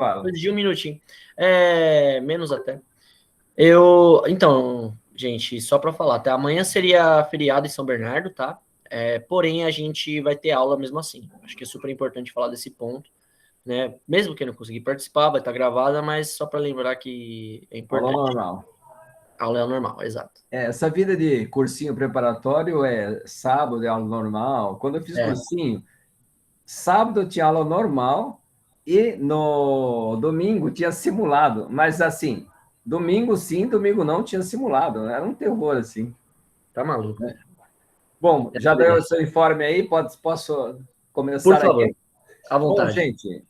Fala. De um minutinho. Menos até. Então, gente, só para falar, tá? Amanhã seria feriado em São Bernardo, tá? Porém, a gente vai ter aula mesmo assim. Acho que é super importante falar desse ponto, né? Mesmo que eu não conseguir participar, vai estar gravada, mas só para lembrar que é Aula importante. normal. Aula é normal, exato. Essa vida de cursinho preparatório é sábado, é aula normal. Quando eu fiz É, cursinho, sábado tinha aula normal e no domingo tinha simulado. Mas assim, domingo sim, domingo não tinha simulado. Era um terror, assim. tá maluco. Bom, É já deu o doideira. seu informe aí? Posso Por começar favor, aqui? à Bom, vontade. gente,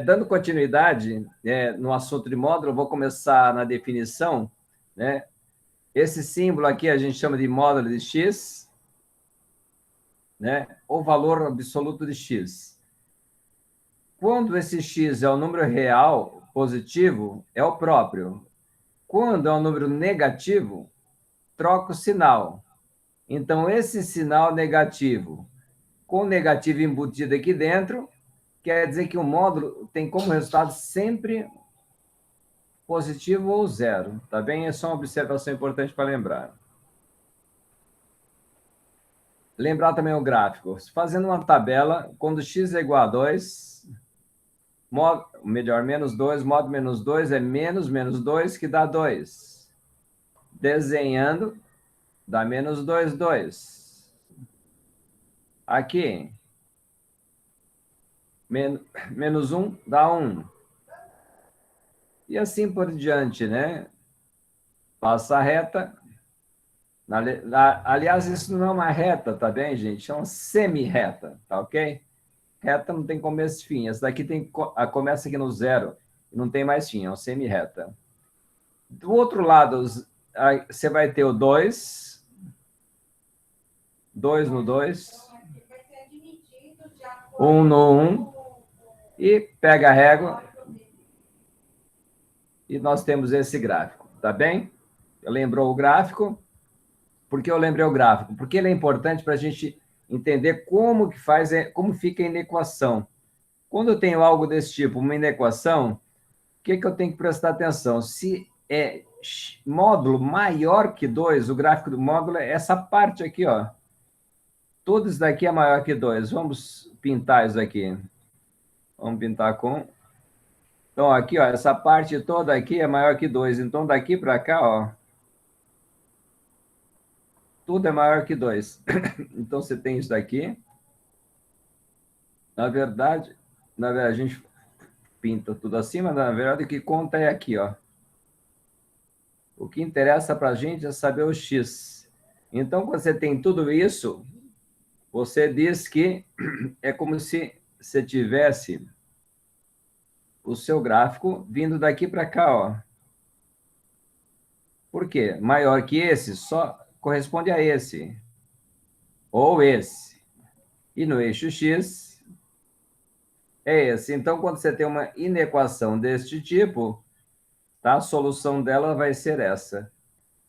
dando continuidade no assunto de módulo, eu vou começar na definição, né? Esse símbolo aqui a gente chama de módulo de x, né? O valor absoluto de x. Quando esse x é um número real positivo, é o próprio. Quando é um número negativo, troca o sinal. Então, esse sinal negativo, com negativo embutido aqui dentro, quer dizer que o módulo tem como resultado sempre positivo ou zero, tá bem? É só uma observação importante para lembrar. Lembrar também o gráfico. Fazendo uma tabela, quando x é igual a 2, menos 2, modo menos 2 é menos 2, que dá 2. Desenhando, dá menos 2, 2. Aqui, menos 1 dá 1. E assim por diante, né? Passa a reta. Aliás, isso não é uma reta, tá bem, gente? É uma semi-reta, tá ok? Reta não tem começo e fim. Essa daqui começa aqui no zero e não tem mais fim, é uma semi-reta. Do outro lado, você vai ter o 2, 2 no 2, 1 no 1, e pega a régua, e nós temos esse gráfico, tá bem? Lembrou o gráfico? Por que eu lembrei o gráfico? Porque ele é importante para a gente entender como fica a inequação. Quando eu tenho algo desse tipo, uma inequação, o que eu tenho que prestar atenção? Se é módulo maior que 2, o gráfico do módulo é essa parte aqui, ó. Tudo isso daqui é maior que 2. Vamos pintar isso aqui. Vamos pintar com... Então, aqui, ó, essa parte toda aqui é maior que 2. Então, daqui para cá, ó, tudo é maior que 2. Então, você tem isso daqui. Na verdade, a gente pinta tudo assim, mas na verdade o que conta é aqui, ó. O que interessa para a gente é saber o x. Então, quando você tem tudo isso, você diz que é como se você tivesse o seu gráfico vindo daqui para cá, ó. Por quê? Maior que esse só corresponde a esse. Ou esse. E no eixo x é esse. Então, quando você tem uma inequação deste tipo, tá? A solução dela vai ser essa.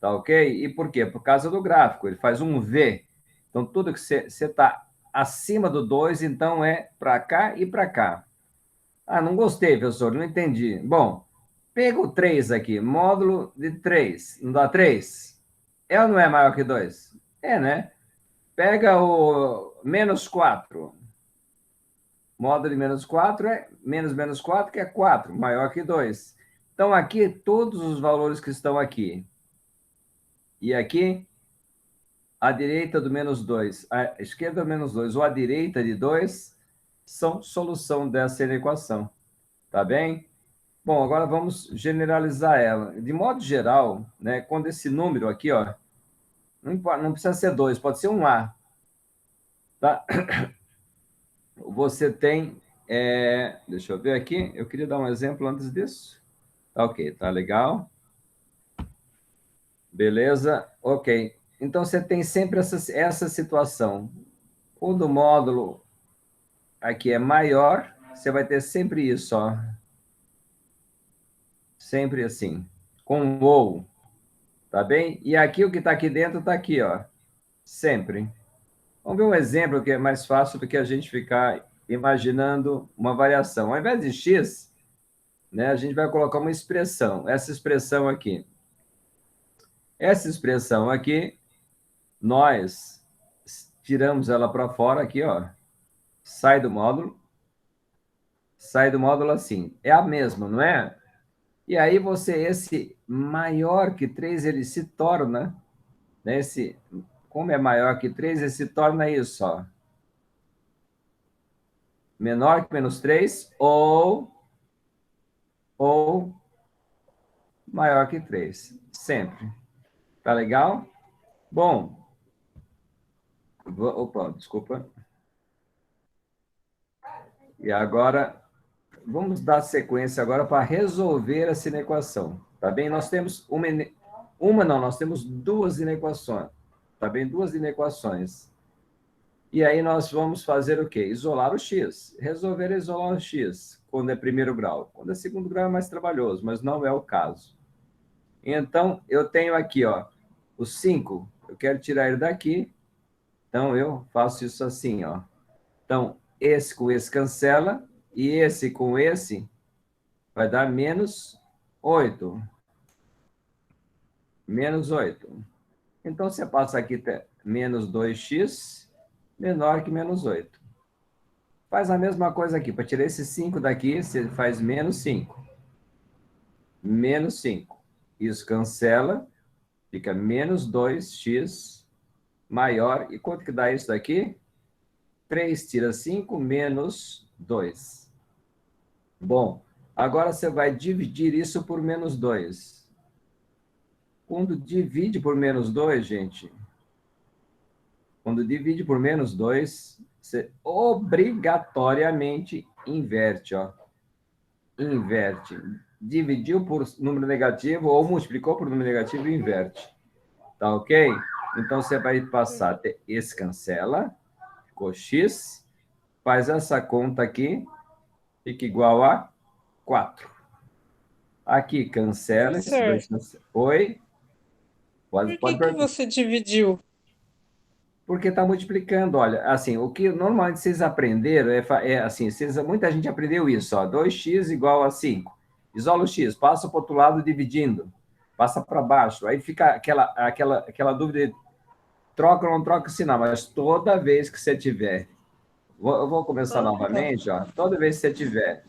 Tá ok? E por quê? Por causa do gráfico. Ele faz um V. Então, tudo que você está acima do 2, então é para cá e para cá. Ah, não gostei, professor, não entendi. Bom, pega o 3 aqui, módulo de 3. Não dá 3? É ou não é maior que 2? É, né? Pega o menos 4. Módulo de menos 4 é menos 4, que é 4, maior que 2. Então, aqui, todos os valores que estão aqui. E aqui, a direita do menos 2, a esquerda do menos 2 ou a direita de 2 são solução dessa equação. Tá bem? Bom, agora vamos generalizar ela. De modo geral, né, quando esse número aqui, ó, não precisa ser 2, pode ser um A. Tá? Você tem... deixa eu ver aqui. Eu queria dar um exemplo antes disso. Tá ok, tá legal. Beleza, ok. Então, você tem sempre essa situação. Quando o módulo aqui é maior, você vai ter sempre isso, ó. Sempre assim, com ou, tá bem? E aqui, o que está aqui dentro, está aqui, ó. Sempre. Vamos ver um exemplo que é mais fácil do que a gente ficar imaginando uma variação. Ao invés de x, né? A gente vai colocar uma expressão. Essa expressão aqui. Essa expressão aqui, nós tiramos ela para fora aqui, ó. Sai do módulo. Sai do módulo assim. É a mesma, não é? E aí esse maior que 3 ele se torna, né? Como é maior que 3 ele se torna isso, ó. Menor que menos 3 ou maior que 3. Sempre. Tá legal? Bom, opa, desculpa. E agora, vamos dar sequência agora para resolver essa inequação. Tá bem? Nós temos nós temos duas inequações. Tá bem? Duas inequações. E aí nós vamos fazer o quê? Isolar o x. Resolver isolar o x, quando é primeiro grau. Quando é segundo grau é mais trabalhoso, mas não é o caso. Então, eu tenho aqui, ó, o 5. Eu quero tirar ele daqui. Então, eu faço isso assim, ó. Então, esse com esse cancela, e esse com esse vai dar menos 8. Menos 8. Então, você passa aqui menos 2x menor que menos 8. Faz a mesma coisa aqui. Para tirar esse 5 daqui, você faz menos 5. Menos 5. Isso cancela, fica menos 2x maior. E quanto que dá isso daqui? 3 tira 5 menos 2. Bom, agora você vai dividir isso por menos 2. Quando divide por menos 2, gente, quando divide por menos 2, você obrigatoriamente inverte, ó. Inverte. Dividiu por número negativo ou multiplicou por número negativo e inverte. Tá ok? Então, você vai passar a ter esse cancela, ficou x, faz essa conta aqui, fica igual a 4. Aqui, cancela. Professor, Oi? Pode, por que pode que perguntar. você dividiu? Porque está multiplicando, olha, assim, o que normalmente vocês aprenderam é assim, muita gente aprendeu isso, ó, 2x igual a 5. Isola o x, passa para o outro lado dividindo, passa para baixo, aí fica aquela dúvida de troca ou não troca o sinal, mas toda vez que você tiver, eu vou começar Ah, tá. novamente, ó, toda vez que você tiver,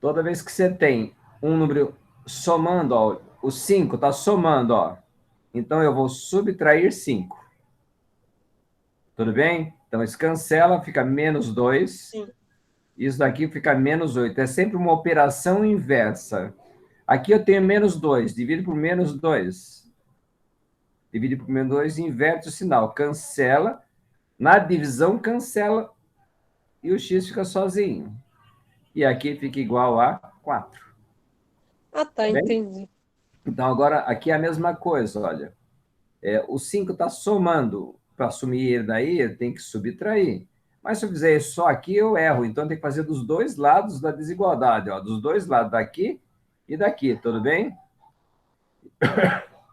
toda vez que você tem um número somando, ó, o 5 está somando, ó, então eu vou subtrair 5. Tudo bem? Então, isso cancela, fica menos 2. Sim. Isso daqui fica menos 8. É sempre uma operação inversa. Aqui eu tenho menos 2. Divido por menos 2. Divide por menos 2, inverte o sinal. Cancela. Na divisão, cancela. E o x fica sozinho. E aqui fica igual a 4. Ah, tá, Bem? entendi. Então, agora, aqui é a mesma coisa, olha. O 5 está somando. Para assumir ele daí, ele tem que subtrair. Mas se eu fizer isso só aqui, eu erro. Então, tem que fazer dos dois lados da desigualdade. Ó, dos dois lados, daqui e daqui. Tudo bem?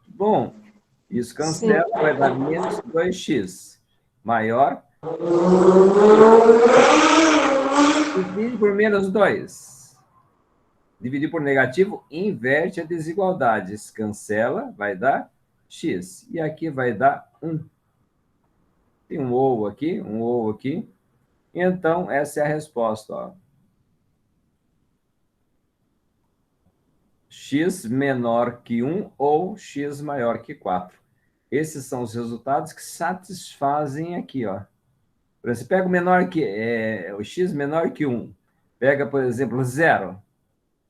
Bom, isso Sim. cancela, vai dar menos 2x. Maior. Divide por menos 2. Dividir por negativo, inverte a desigualdade. Isso cancela, vai dar x. E aqui vai dar 1. Tem um ou aqui, um ou aqui. Então, essa é a resposta. Ó. X menor que 1 ou x maior que 4. Esses são os resultados que satisfazem aqui. Ó. Por exemplo, pega o menor que o x menor que 1. Pega, por exemplo, 0.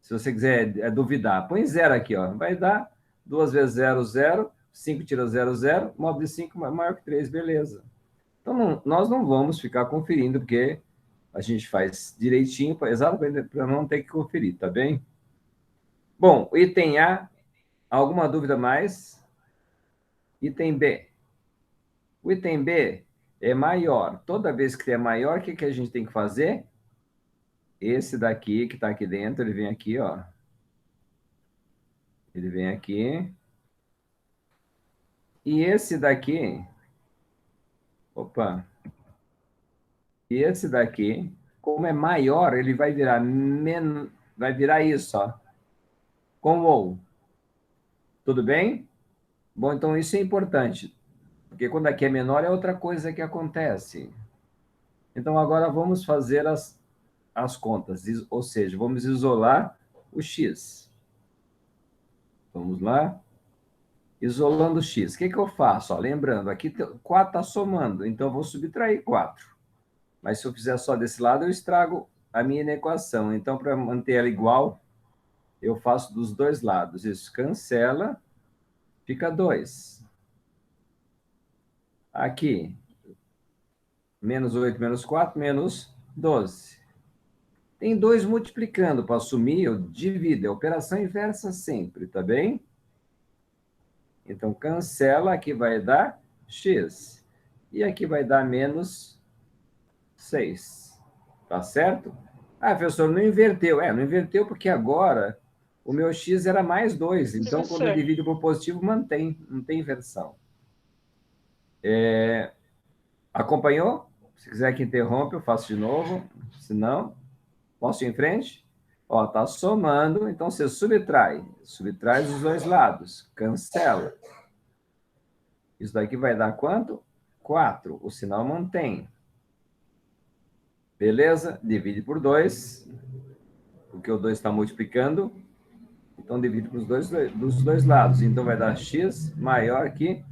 Se você quiser duvidar, põe 0 aqui. Ó. Vai dar 2 vezes 0, 0. 5 tira 0, 0. Módulo de 5 maior que 3, beleza. Então, nós não vamos ficar conferindo, porque a gente faz direitinho, exatamente para não ter que conferir, tá bem? Bom, item A, alguma dúvida mais? Item B. O item B é maior. Toda vez que é maior, o que a gente tem que fazer? Esse daqui, que está aqui dentro, ele vem aqui, ó. Ele vem aqui. E esse daqui... Opa! E esse daqui, como é maior, ele vai virar vai virar isso, ó, com ou. Tudo bem? Bom, então isso é importante, porque quando aqui é menor é outra coisa que acontece. Então agora vamos fazer as contas, ou seja, vamos isolar o x. Vamos lá? Isolando o x. O que eu faço? Ó, lembrando, aqui 4 está somando, então eu vou subtrair 4. Mas se eu fizer só desse lado, eu estrago a minha equação. Então, para manter ela igual, eu faço dos dois lados. Isso cancela, fica 2. Aqui, menos 8 menos 4, menos 12. Tem 2 multiplicando. Para assumir, eu divido. É operação inversa sempre, tá bem? Então, cancela, aqui vai dar x. E aqui vai dar menos 6. Tá certo? Ah, professor, não inverteu. Não inverteu porque agora o meu x era mais 2. Então, quando eu divido por positivo, mantém. Não tem inversão. Acompanhou? Se quiser que interrompa, eu faço de novo. Se não, posso ir em frente? Ó, tá somando, então você subtrai. Subtrai os dois lados. Cancela. Isso daqui vai dar quanto? 4. O sinal mantém. Beleza? Divide por 2, porque o 2 está multiplicando. Então, divide dos dois lados. Então, vai dar x maior que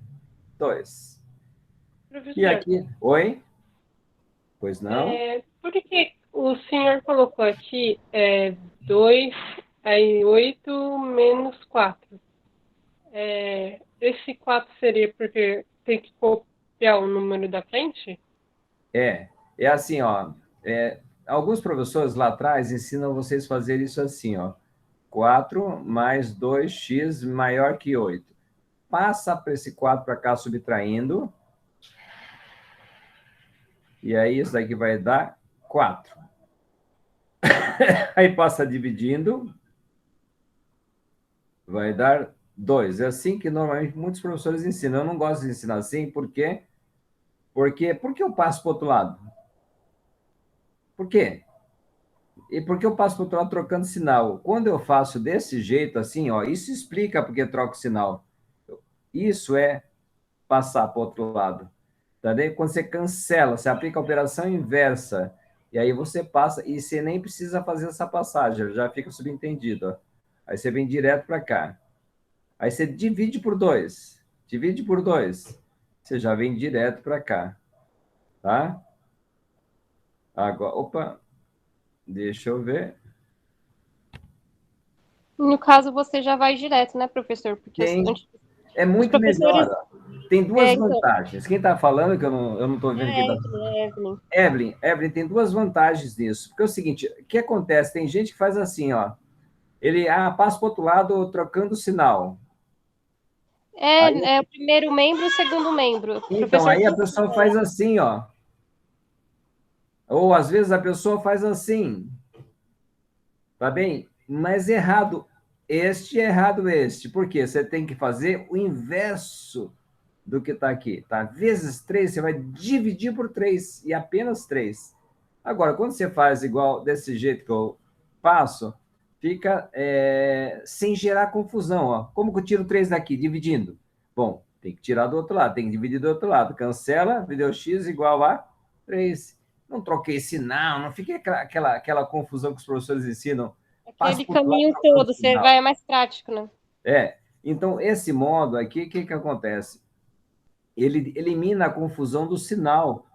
2. Professor, E aqui... Oi? Pois não? por que o senhor colocou aqui 2, aí 8 menos 4? Esse 4 seria porque tem que copiar o número da frente? É assim, ó. Alguns professores lá atrás ensinam vocês a fazer isso assim, ó. 4 mais 2x maior que 8. Passa para esse 4 para cá subtraindo. E aí isso daqui vai dar 4. Aí passa dividindo. Vai dar 2. É assim que normalmente muitos professores ensinam. Eu não gosto de ensinar assim, por quê? Por que eu passo para o outro lado? Por quê? E por que eu passo para o outro lado trocando sinal? Quando eu faço desse jeito, assim, ó, isso explica porque troco sinal. Isso é passar para o outro lado. Tá vendo? Quando você cancela, você aplica a operação inversa, e aí você passa, e você nem precisa fazer essa passagem, já fica subentendido. Ó. Aí você vem direto para cá. Aí você divide por 2. Divide por 2. Você já vem direto para cá. Tá? Agora, opa, deixa eu ver. No caso, você já vai direto, né, professor? Porque É muito melhor. Ó. Tem duas vantagens. Quem está falando, que eu não estou vendo quem está... Evelyn, tem duas vantagens nisso. Porque é o seguinte, o que acontece? Tem gente que faz assim, ó. Ele passa para o outro lado trocando o sinal. É o primeiro membro e o segundo membro. Então, aí a pessoa faz assim, ó. Ou, às vezes, a pessoa faz assim. Tá bem? Mas errado errado este. Por quê? Você tem que fazer o inverso do que está aqui. Tá? Vezes 3, você vai dividir por 3 e apenas 3. Agora, quando você faz igual desse jeito que eu faço, fica sem gerar confusão. Ó. Como que eu tiro 3 daqui? Dividindo. Bom, tem que tirar do outro lado, tem que dividir do outro lado. Cancela, deu x igual a 3. Não troquei sinal, não fique aquela confusão que os professores ensinam. Aquele caminho todo, você vai mais prático, né? Então, esse modo aqui, o que acontece? Ele elimina a confusão do sinal.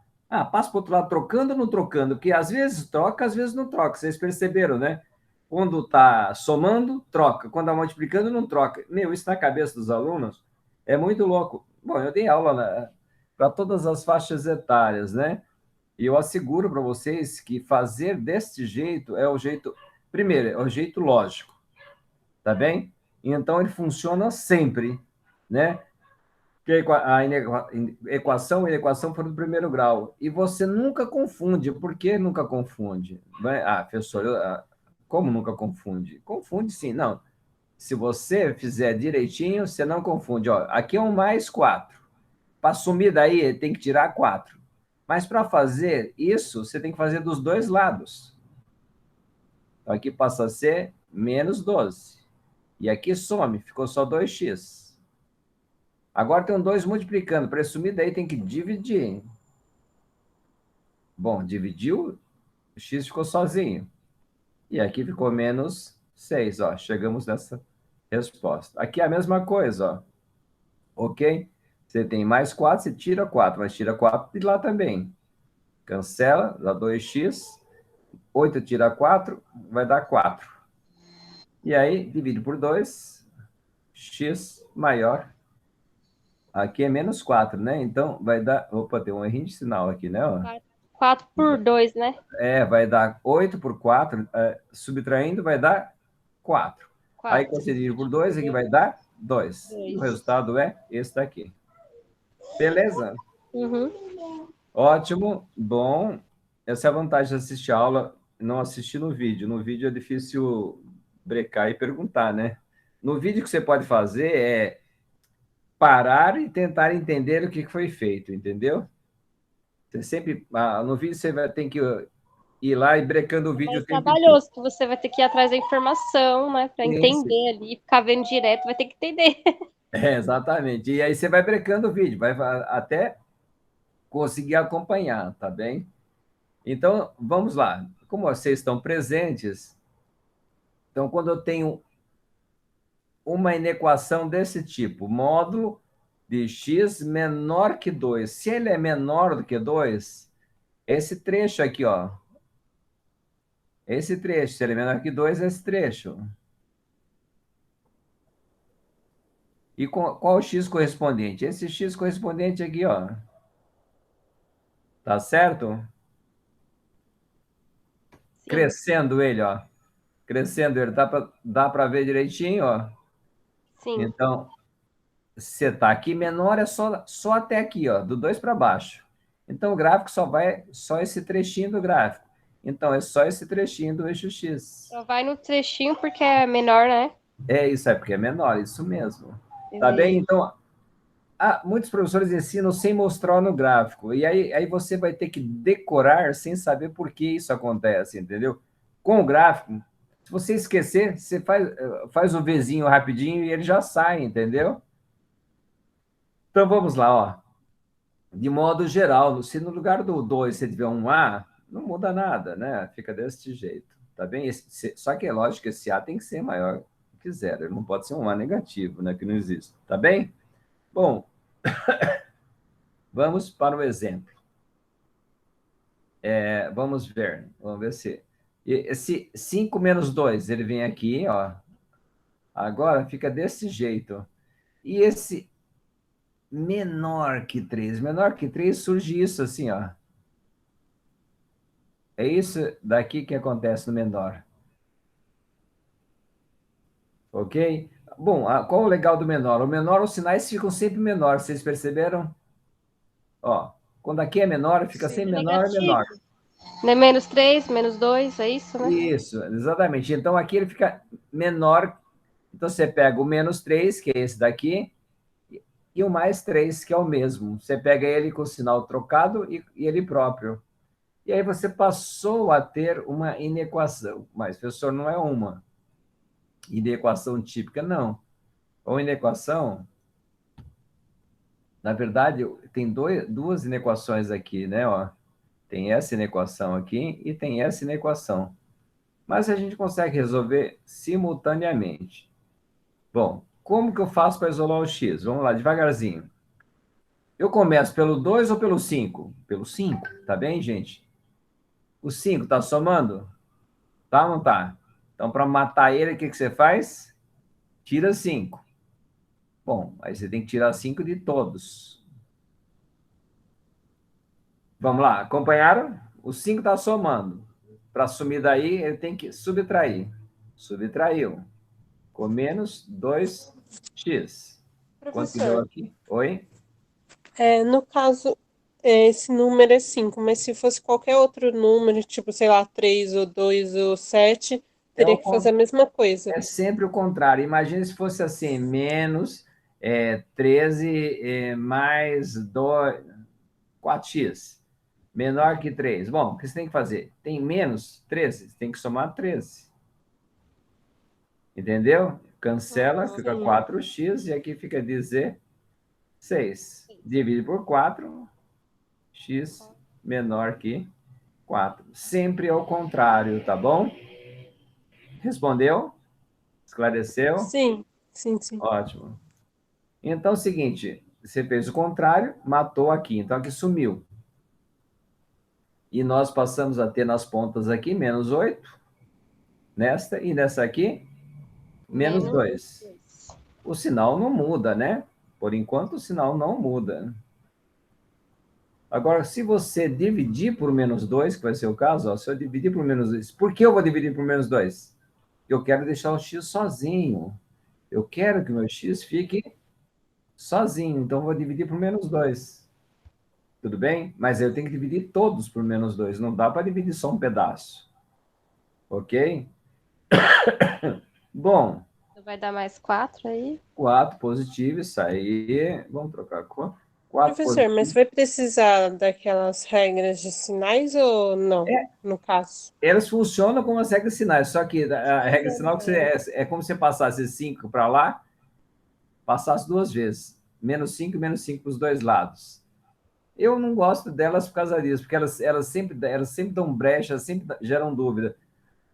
Passa para o outro lado trocando ou não trocando? Porque às vezes troca, às vezes não troca. Vocês perceberam, né? Quando está somando, troca. Quando está multiplicando, não troca. Isso na cabeça dos alunos é muito louco. Bom, eu dei aula para todas as faixas etárias, né? E eu asseguro para vocês que fazer deste jeito é o jeito... Primeiro, é o jeito lógico. Tá bem? Então, ele funciona sempre, né? Que a equação e a equação foram do primeiro grau. E você nunca confunde. Por que nunca confunde? Professor, como nunca confunde? Confunde sim. Não. Se você fizer direitinho, você não confunde. Ó, aqui é um mais 4. Para sumir daí, tem que tirar 4. Mas para fazer isso, você tem que fazer dos dois lados. Então, aqui passa a ser menos 12. E aqui some, ficou só 2x. Agora tem um 2 multiplicando. Para sumir, daí tem que dividir. Bom, dividiu, o x ficou sozinho. E aqui ficou menos 6, ó. Chegamos nessa resposta. Aqui é a mesma coisa, ó. Ok? Você tem mais 4, você tira 4, mas tira 4 de lá também. Cancela, dá 2x. 8 tira 4, vai dar 4. E aí, divide por 2, x maior. Aqui é menos 4, né? Então, vai dar... Opa, tem um errinho de sinal aqui, né? 4 por 2, né? Vai dar 8 por 4, subtraindo vai dar 4. Aí, 4. quando você divide por 2, aqui vai dar 2. E o resultado é esse daqui. Beleza? Uhum. Ótimo, bom. Essa é a vantagem de assistir a aula, não assistir no vídeo. No vídeo é difícil brecar e perguntar, né? No vídeo, o que você pode fazer é parar e tentar entender o que foi feito, entendeu? Você sempre, no vídeo, você vai ter que ir lá e brecando o vídeo É o tempo trabalhoso, que você vai ter que ir atrás da informação, né? Para inteiro. entender ali, ficar vendo direto, vai ter que entender. Exatamente. E aí você vai brecando o vídeo, vai até conseguir acompanhar, tá bem? Então, vamos lá. Como vocês estão presentes, então, quando eu tenho uma inequação desse tipo, módulo de x menor que 2, se ele é menor do que 2, esse trecho aqui, ó, esse trecho, se ele é menor que 2, é esse trecho. E qual o x correspondente? Esse x correspondente aqui, ó. Tá certo? Sim. Crescendo ele, ó. Crescendo ele, dá para ver direitinho, ó. Sim. Então, você está aqui, menor é só até aqui, ó, do 2 para baixo. Então, o gráfico só esse trechinho do gráfico. Então, é só esse trechinho do eixo X. Só vai no trechinho porque é menor, né? É isso, é porque é menor, isso mesmo. Tá bem? Então, muitos professores ensinam sem mostrar no gráfico. E aí você vai ter que decorar sem saber por que isso acontece, entendeu? Com o gráfico, se você esquecer, você faz o Vzinho rapidinho e ele já sai, entendeu? Então, vamos lá, ó. De modo geral, se no lugar do 2 você tiver um A, não muda nada, né? Fica desse jeito, tá bem? Só que é lógico que esse A tem que ser maior que zero, ele não pode ser um A negativo, né? Que não existe, tá bem? Bom, vamos para o exemplo. Vamos ver se... Esse 5 menos 2, ele vem aqui, ó. Agora fica desse jeito. E esse menor que 3, surge isso assim, ó. É isso daqui que acontece no menor. Ok? Bom, qual o legal do menor? O menor, os sinais ficam sempre menores, vocês perceberam? Ó, quando aqui é menor, fica sempre menor, menor. Né? Menos 3, menos 2, é isso, né? Isso, exatamente. Então, aqui ele fica menor. Então, você pega o menos 3, que é esse daqui, e o mais 3, que é o mesmo. Você pega ele com o sinal trocado e ele próprio. E aí você passou a ter uma inequação. Mas, professor, não é uma inequação típica, não. Ou inequação, na verdade, tem duas inequações aqui, né? Ó, tem essa inequação aqui e tem essa inequação. Mas a gente consegue resolver simultaneamente. Bom, como que eu faço para isolar o x? Vamos lá, devagarzinho. Eu começo pelo 2 ou pelo 5? Pelo 5, tá bem, gente? O 5 tá somando? Tá ou não tá? Então, para matar ele, o que você faz? Tira 5. Bom, aí você tem que tirar 5 de todos. Vamos lá, acompanharam? O 5 está somando. Para sumir daí, ele tem que subtrair. Subtraiu. Com menos 2x. Quanto que deu Professor, aqui? Oi? no caso, esse número é 5, mas se fosse qualquer outro número, tipo, sei lá, 3 ou 2 ou 7, É, teria que fazer a mesma coisa. é sempre o contrário. Imagine se fosse assim, menos 13 mais 4x. menor que 3. Bom, o que você tem que fazer? Tem menos 13, você tem que somar 13. Entendeu? Cancela, fica Sim. 4x, e aqui fica 16. Divide por 4, x menor que 4. Sempre ao contrário, tá bom? Respondeu? Esclareceu? Sim, sim, sim. Ótimo. Então, é o seguinte, você fez o contrário, matou aqui, então aqui sumiu. E nós passamos a ter nas pontas aqui menos 8, nesta, e nessa aqui, menos 2. O sinal não muda, né? Por enquanto, o sinal não muda. Agora, se você dividir por menos 2, que vai ser o caso, ó, se eu dividir por menos 2, por que eu vou dividir por menos 2? Eu quero deixar o x sozinho. Eu quero que o meu x fique sozinho, então eu vou dividir por menos 2. Tudo bem? Mas eu tenho que dividir todos por menos 2. Não dá para dividir só um pedaço. Ok? Bom, Vai dar mais 4 aí? 4 positivo, isso aí. Vamos trocar a cor. 4 Professor, mas positivo. vai precisar daquelas regras de sinais ou não, no caso? Elas funcionam como as regras de sinais, só que a regra de sinal que é como se você passasse 5 para lá, passasse 2 vezes. Menos 5 e menos 5 para os dois lados. Eu não gosto delas por causa disso, porque elas sempre dão brecha, sempre geram dúvida.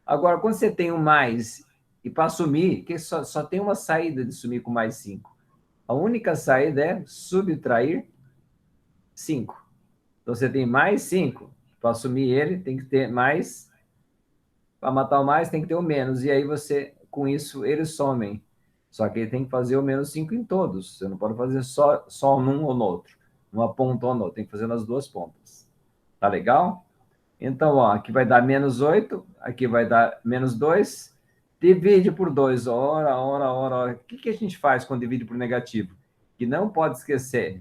Agora, quando você tem um mais e para sumir, que só tem uma saída de sumir com mais 5. A única saída é subtrair 5. Então, você tem mais 5. Para assumir ele, tem que ter mais. Para matar o mais, tem que ter o menos. E aí, você, com isso, eles somem. Só que ele tem que fazer o menos 5 em todos. Você não pode fazer só num ou no outro. Numa ponta ou no outro. Tem que fazer nas duas pontas. Tá legal? Então, ó, aqui vai dar menos 8. Aqui vai dar menos 2. Divide por 2. Ora, ora, ora, ora. O que a gente faz quando divide por negativo? Que não pode esquecer.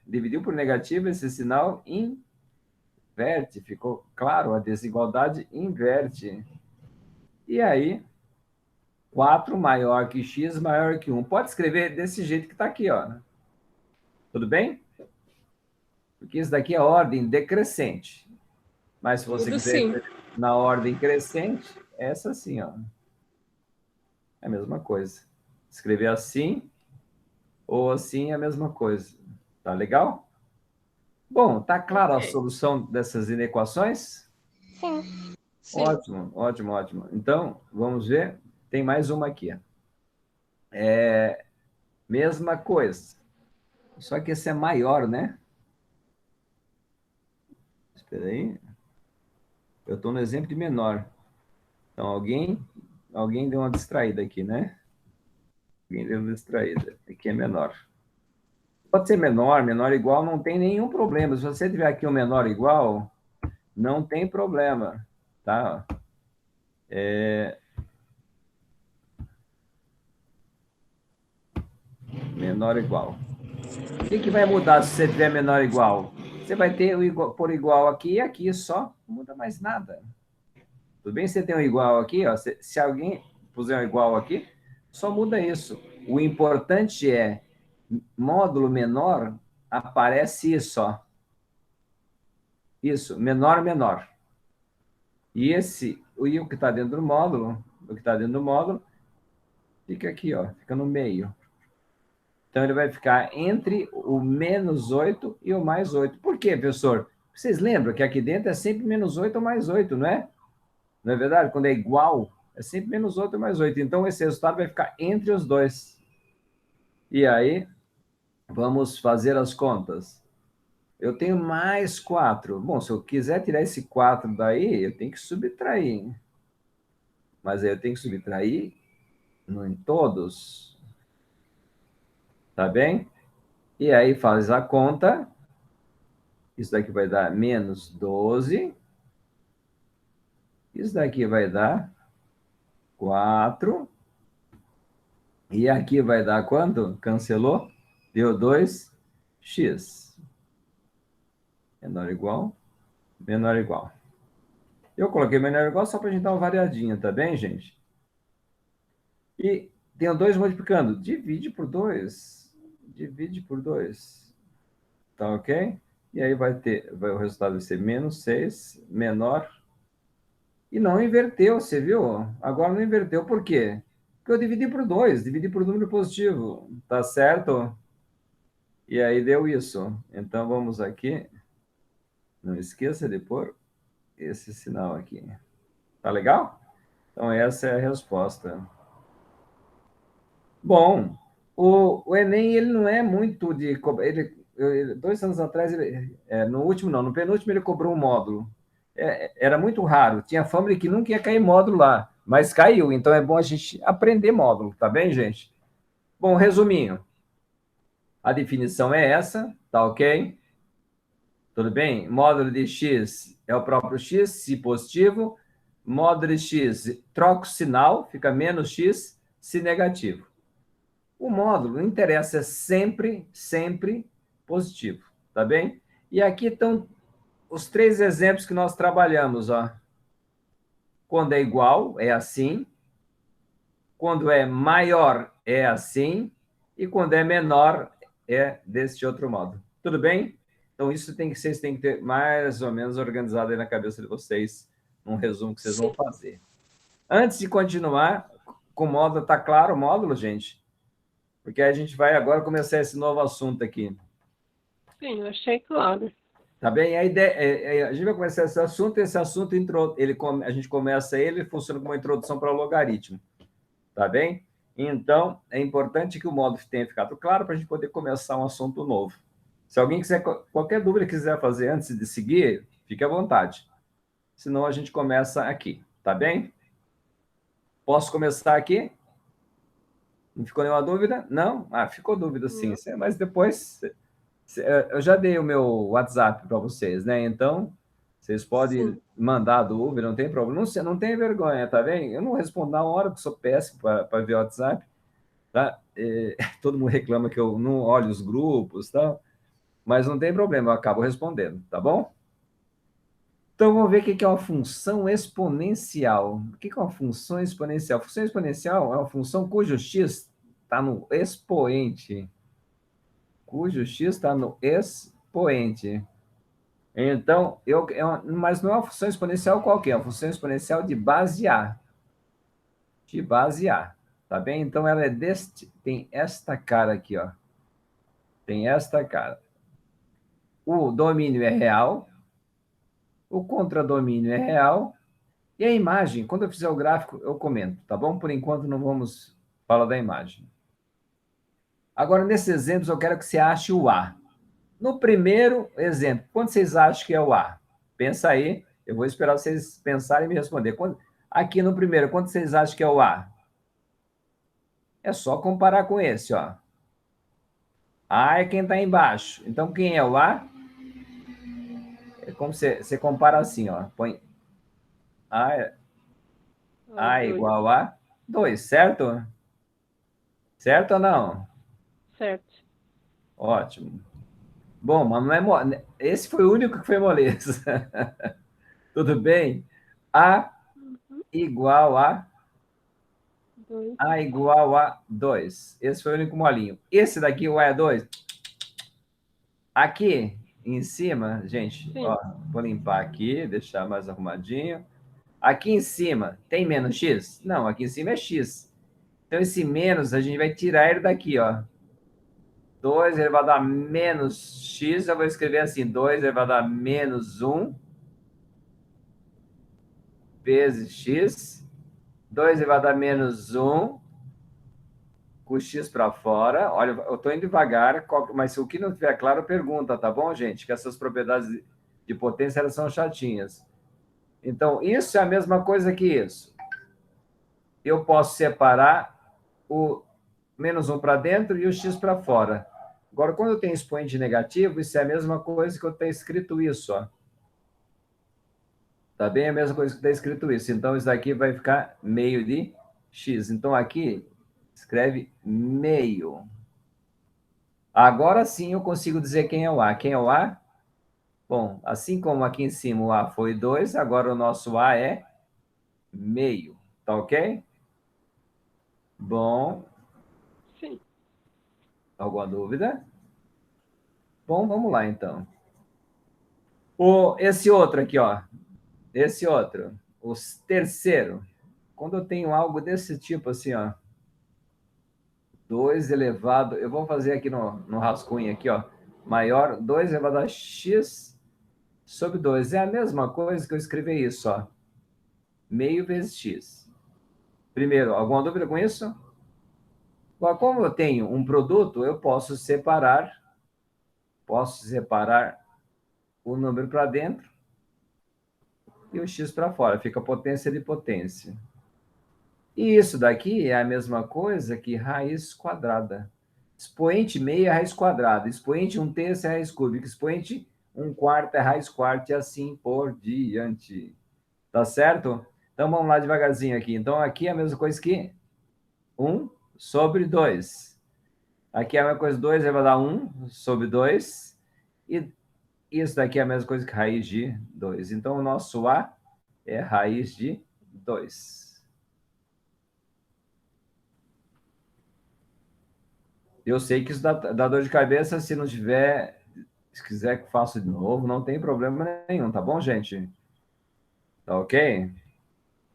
Dividiu por negativo, esse sinal inverte. Ficou claro? A desigualdade inverte. E aí, 4 maior que x maior que 1. Pode escrever desse jeito que está aqui, ó. Tudo bem? Porque isso daqui é ordem decrescente. Mas se você Tudo quiser sim. na ordem crescente, essa assim, ó. É a mesma coisa. Escrever assim ou assim é a mesma coisa. Tá legal? Bom, tá claro a solução dessas inequações? Sim. Sim. Ótimo, ótimo, ótimo. Então, vamos ver. Tem mais uma aqui. Mesma coisa. Só que esse é maior, né? Espera aí. Eu estou no exemplo de menor. Então, alguém deu uma distraída aqui, né? Alguém deu uma distraída. Aqui é menor. Pode ser menor, menor igual, não tem nenhum problema. Se você tiver aqui um menor igual, não tem problema, tá? Menor igual. O que vai mudar se você tiver menor igual? Você vai ter o igual, por igual aqui e aqui só. Não muda mais nada. Tudo bem? Você tem um igual aqui, ó. Se alguém puser um igual aqui, só muda isso. O importante é módulo menor, aparece isso, ó. Isso, menor, menor. E o que está dentro do módulo, fica aqui, ó, fica no meio. Então, ele vai ficar entre o menos 8 e o mais 8. Por quê, professor? Vocês lembram que aqui dentro é sempre menos 8 ou mais 8, não é? Não é verdade? Quando é igual, é sempre menos 8 ou mais 8. Então, esse resultado vai ficar entre os dois. E aí, vamos fazer as contas. Eu tenho mais 4. Bom, se eu quiser tirar esse 4 daí, eu tenho que subtrair. Mas aí eu tenho que subtrair em todos. Tá bem? E aí faz a conta. Isso daqui vai dar menos 12. Isso daqui vai dar 4. E aqui vai dar quanto? Cancelou? Deu 2x. Menor ou igual? Menor ou igual. Eu coloquei menor ou igual só para a gente dar uma variadinha, tá bem, gente? E tem 2 multiplicando. Divide por 2. Divide por 2. Tá ok? E aí o resultado vai ser menos 6, menor. E não inverteu, você viu? Agora não inverteu, por quê? Porque eu dividi por 2, dividi por número positivo, tá certo? E aí deu isso. Então vamos aqui. Não esqueça de pôr esse sinal aqui. Tá legal? Então essa é a resposta. Bom, o Enem, ele não é muito de... 2 anos atrás, no último não, no penúltimo ele cobrou um módulo. Era muito raro, tinha fama de que nunca ia cair módulo lá, mas caiu, então é bom a gente aprender módulo, tá bem, gente? Bom, resuminho, a definição é essa, tá ok? Tudo bem? Módulo de x é o próprio x, se positivo. Módulo de x, troca o sinal, fica menos x, se negativo. O módulo, não interessa, é sempre, sempre positivo, tá bem? E aqui estão os 3 exemplos que nós trabalhamos, ó. Quando é igual, é assim. Quando é maior, é assim. E quando é menor, é deste outro modo. Tudo bem? Então, isso vocês têm que ter mais ou menos organizado aí na cabeça de vocês, num resumo que vocês vão Sim. fazer. Antes de continuar com o módulo, tá claro o módulo, gente? Porque a gente vai agora começar esse novo assunto aqui. Sim, eu achei claro. Tá bem? A ideia, a gente vai começar esse assunto a gente começa ele funciona como uma introdução para o logaritmo. Tá bem? Então, é importante que o módulo tenha ficado claro para a gente poder começar um assunto novo. Se alguém quiser, qualquer dúvida quiser fazer antes de seguir, fique à vontade. Senão, a gente começa aqui. Tá bem? Posso começar aqui? Não ficou nenhuma dúvida? Não? Ah, ficou dúvida sim. Mas depois eu já dei o meu WhatsApp para vocês, né? Então, vocês podem mandar dúvida, não tem problema. Não tem vergonha, tá bem? Eu não respondo na hora, porque sou péssimo para ver o WhatsApp, tá? Todo mundo reclama que eu não olho os grupos, tá? Mas não tem problema, eu acabo respondendo, tá bom? Então, vamos ver o que é uma função exponencial. O que é uma função exponencial? Função exponencial é uma função cujo x está no expoente. Cujo x está no expoente. Então, mas não é uma função exponencial qualquer, é uma função exponencial de base A. De base A. Tá bem? Então, ela tem esta cara aqui, ó. Tem esta cara. O domínio é real, o contradomínio é real, e a imagem, quando eu fizer o gráfico, eu comento, tá bom? Por enquanto, não vamos falar da imagem. Agora, nesses exemplos, eu quero que você ache o A. No primeiro exemplo, quanto vocês acham que é o A? Pensa aí, eu vou esperar vocês pensarem e me responder. Aqui no primeiro, quanto vocês acham que é o A? É só comparar com esse, ó. A é quem está embaixo. Então, quem é o A? É como você compara assim, ó. Põe A igual a 2, certo? Certo ou não? Certo. Ótimo. Bom, mas não é esse foi o único que foi moleza. Tudo bem? A igual a 2. A igual a 2. Esse foi o único molinho. Esse daqui, o A é 2. Aqui em cima, gente, ó, vou limpar aqui, deixar mais arrumadinho. Aqui em cima, tem menos x? Não, aqui em cima é x. Então, esse menos, a gente vai tirar ele daqui, ó. 2 elevado a menos x, eu vou escrever assim, 2 elevado a menos 1 vezes x. 2 elevado a menos 1 com o x para fora. Olha, eu estou indo devagar, mas se o que não estiver claro, pergunta, tá bom, gente? Que essas propriedades de potência elas são chatinhas. Então, isso é a mesma coisa que isso. Eu posso separar o menos 1 para dentro e o x para fora. Agora, quando eu tenho expoente negativo, isso é a mesma coisa que eu tenho escrito isso, ó. Tá bem a mesma coisa que está escrito isso. Então, isso daqui vai ficar meio de x. Então, aqui, escreve meio. Agora sim eu consigo dizer quem é o A. Quem é o A? Bom, assim como aqui em cima o A foi 2, agora o nosso A é meio. Tá ok? Bom. Sim. Alguma dúvida? Bom, vamos lá, então. Esse outro aqui, ó. Esse outro. O terceiro. Quando eu tenho algo desse tipo, assim, ó. 2 elevado... Eu vou fazer aqui no rascunho, aqui, ó. Maior 2 elevado a x sobre 2. É a mesma coisa que eu escrevi isso, ó. Meio vezes x. Primeiro, alguma dúvida com isso? Bom, como eu tenho um produto, eu posso separar o número para dentro e o x para fora. Fica potência de potência. E isso daqui é a mesma coisa que raiz quadrada. Expoente meio é raiz quadrada. Expoente 1/3 é raiz cúbica. Expoente 1/4 é raiz quarta e assim por diante. Tá certo? Então, vamos lá devagarzinho aqui. Então, aqui é a mesma coisa que 1 sobre 2. Aqui é a mesma coisa, 2 vai dar 1 sobre 2. E isso daqui é a mesma coisa que raiz de 2. Então, o nosso A é raiz de 2. Eu sei que isso dá dor de cabeça. Se não tiver, se quiser que faça de novo, não tem problema nenhum, tá bom, gente? Tá ok?